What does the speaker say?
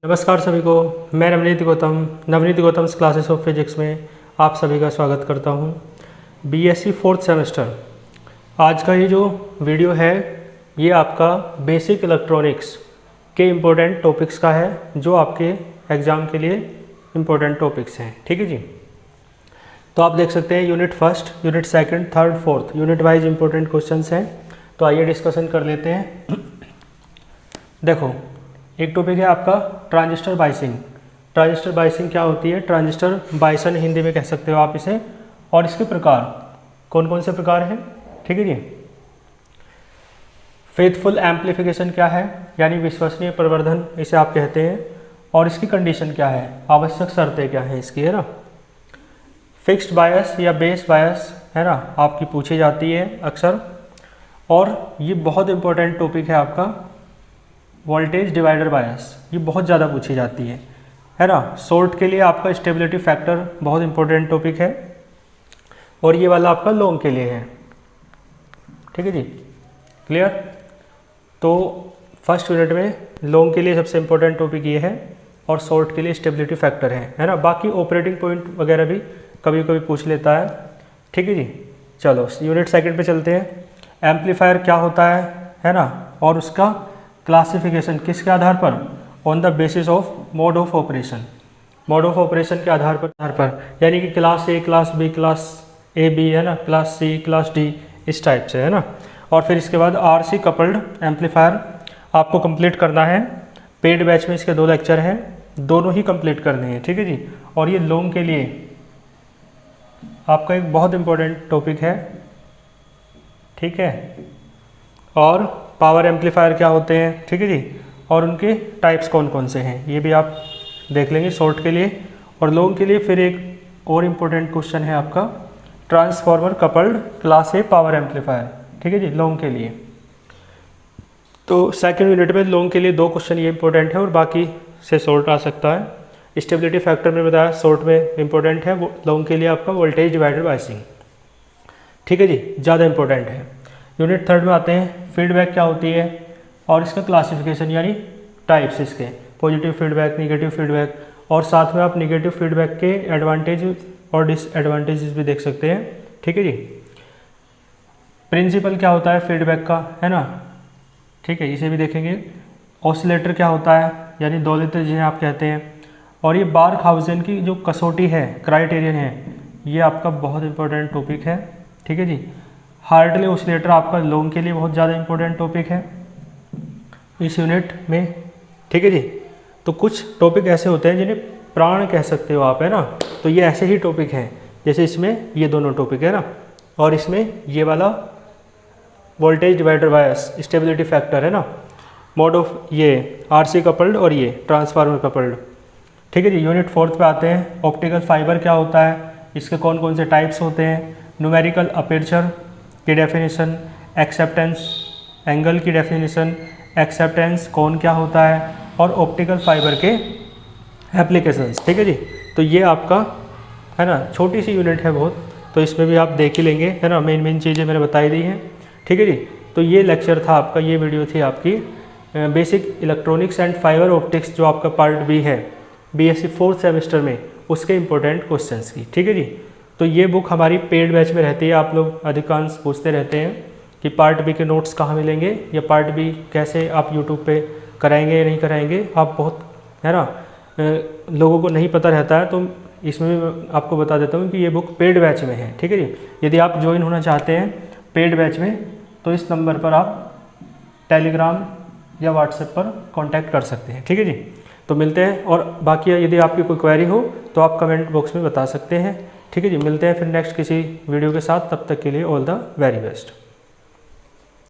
नमस्कार सभी को, मैं Navneet Gautam classes of physics में आप सभी का स्वागत करता हूं। बीएससी 4th सेमेस्टर आज का ये जो वीडियो है ये आपका बेसिक इलेक्ट्रॉनिक्स के इम्पोर्टेंट टॉपिक्स का है, जो आपके एग्ज़ाम के लिए इम्पोर्टेंट टॉपिक्स हैं। ठीक है जी। तो आप देख सकते हैं unit first, unit second, third, fourth unit wise important questions हैं। तो आइए डिस्कशन कर लेते हैं। देखो, एक टॉपिक है आपका ट्रांजिस्टर बाइसिंग। ट्रांजिस्टर बाइसिंग क्या होती है? ट्रांजिस्टर बाइसन हिंदी में कह सकते हो आप इसे। और इसके प्रकार कौन कौन से प्रकार हैं? ठीक है जी। फेथफुल एम्पलीफिकेशन क्या है, यानी विश्वसनीय प्रवर्धन इसे आप कहते हैं। और इसकी कंडीशन क्या है, आवश्यक शर्तें क्या है इसकी, है ना। फिक्स्ड बायस या बेस बायस, है ना, आपकी पूछी जाती है अक्सर। और ये बहुत इंपॉर्टेंट टॉपिक है आपका वोल्टेज डिवाइडर बायस, ये बहुत ज़्यादा पूछी जाती है ना। शॉर्ट के लिए आपका स्टेबिलिटी फैक्टर बहुत इंपॉर्टेंट टॉपिक है। और ये वाला आपका लॉन्ग के लिए है। ठीक है जी, क्लियर। तो फर्स्ट यूनिट में लॉन्ग के लिए सबसे इंपॉर्टेंट टॉपिक ये है और शॉर्ट के लिए स्टेबिलिटी फैक्टर है ना। बाकी ऑपरेटिंग पॉइंट वगैरह भी कभी कभी पूछ लेता है। ठीक है जी। चलो यूनिट सेकंड पे चलते हैं। एम्पलीफायर क्या होता है ना, और उसका क्लासिफिकेशन किसके आधार पर? On the basis of mode of operation. Mode of operation के आधार पर यानी कि class A, class B, class A B, है ना, क्लास सी, क्लास डी, इस टाइप से, है ना। और फिर इसके बाद आरसी कपल्ड एम्पलीफायर आपको कंप्लीट करना है। पेड बैच में इसके 2 लेक्चर हैं, दोनों ही कंप्लीट करने हैं। ठीक है जी। और ये लॉन्ग के लिए आपका एक बहुत इंपॉर्टेंट टॉपिक है। ठीक है। और पावर एम्पलीफायर क्या होते हैं, ठीक है जी, और उनके टाइप्स कौन कौन से हैं ये भी आप देख लेंगे शॉर्ट के लिए। और लॉन्ग के लिए फिर एक और इम्पोर्टेंट क्वेश्चन है आपका ट्रांसफार्मर कपल्ड क्लास ए पावर एम्पलीफायर। ठीक है जी, लॉन्ग के लिए। तो सेकंड यूनिट में लॉन्ग के लिए 2 क्वेश्चन ये इंपॉर्टेंट है और बाकी से शॉर्ट आ सकता है। स्टेबिलिटी फैक्टर में बताया शॉर्ट में इंपॉर्टेंट है, लॉन्ग के लिए आपका वोल्टेज डिवाइडर बाइसिंग। ठीक है जी, ज़्यादा इंपॉर्टेंट है। यूनिट थर्ड में आते हैं। फीडबैक क्या होती है और इसका क्लासिफिकेशन यानी टाइप्स इसके, पॉजिटिव फीडबैक, निगेटिव फीडबैक, और साथ में आप निगेटिव फीडबैक के एडवांटेज और डिसएडवांटेजेस भी देख सकते हैं। ठीक है जी। प्रिंसिपल क्या होता है फीडबैक का, है ना। ठीक है, इसे भी देखेंगे। ऑसिलेटर क्या होता है, यानी दोलित्र जिन्हें आप कहते हैं। और ये बार्कहाउज़ेन की जो कसौटी है, क्राइटेरियन है, ये आपका बहुत इंपॉर्टेंट टॉपिक है। ठीक है जी। हार्टली ऑसिलेटर आपका लॉन्ग के लिए बहुत ज़्यादा इंपॉर्टेंट टॉपिक है इस यूनिट में। ठीक है जी। तो कुछ टॉपिक ऐसे होते हैं जिन्हें प्राण कह सकते हो आप, है ना। तो ये ऐसे ही टॉपिक हैं, जैसे इसमें ये दोनों टॉपिक है ना, और इसमें ये वाला voltage divider bias, stability factor, है ना, मोड ऑफ ये आरसी कपल्ड और ये ट्रांसफार्मर कपल्ड। ठीक है जी। यूनिट 4th पे आते हैं। ऑप्टिकल फाइबर क्या होता है, इसके कौन कौन से टाइप्स होते हैं, न्यूमेरिकल अपर्चर की डेफिनेशन, एक्सेप्टेंस एंगल की डेफिनेशन, एक्सेप्टेंस कोण क्या होता है, और ऑप्टिकल फाइबर के एप्लीकेशंस। ठीक है जी। तो ये आपका, है ना, छोटी सी यूनिट है बहुत, तो इसमें भी आप देख ही लेंगे, है ना। मेन चीज़ें मैंने बताई दी हैं। ठीक है जी। तो ये लेक्चर था आपका, ये वीडियो थी आपकी basic electronics and fibre optics, जो आपका पार्ट बी है बीएससी 4th सेमेस्टर में, उसके इंपॉर्टेंट क्वेश्चंस की। ठीक है जी। तो ये बुक हमारी पेड बैच में रहती है। आप लोग अधिकांश पूछते रहते हैं कि पार्ट बी के नोट्स कहाँ मिलेंगे, या पार्ट बी कैसे आप यूट्यूब पे कराएंगे या नहीं कराएंगे। आप बहुत, है ना, लोगों को नहीं पता रहता है, तो इसमें भी मैं आपको बता देता हूँ कि ये बुक पेड बैच में है। ठीक है जी। यदि आप ज्वाइन होना चाहते हैं पेड बैच में, तो इस नंबर पर आप टेलीग्राम या व्हाट्सएप पर कॉन्टैक्ट कर सकते हैं। ठीक है जी। तो मिलते हैं, और बाकी यदि आपकी कोई क्वेरी हो तो आप कमेंट बॉक्स में बता सकते हैं। ठीक है जी। मिलते हैं फिर नेक्स्ट किसी वीडियो के साथ, तब तक के लिए ऑल द वेरी बेस्ट।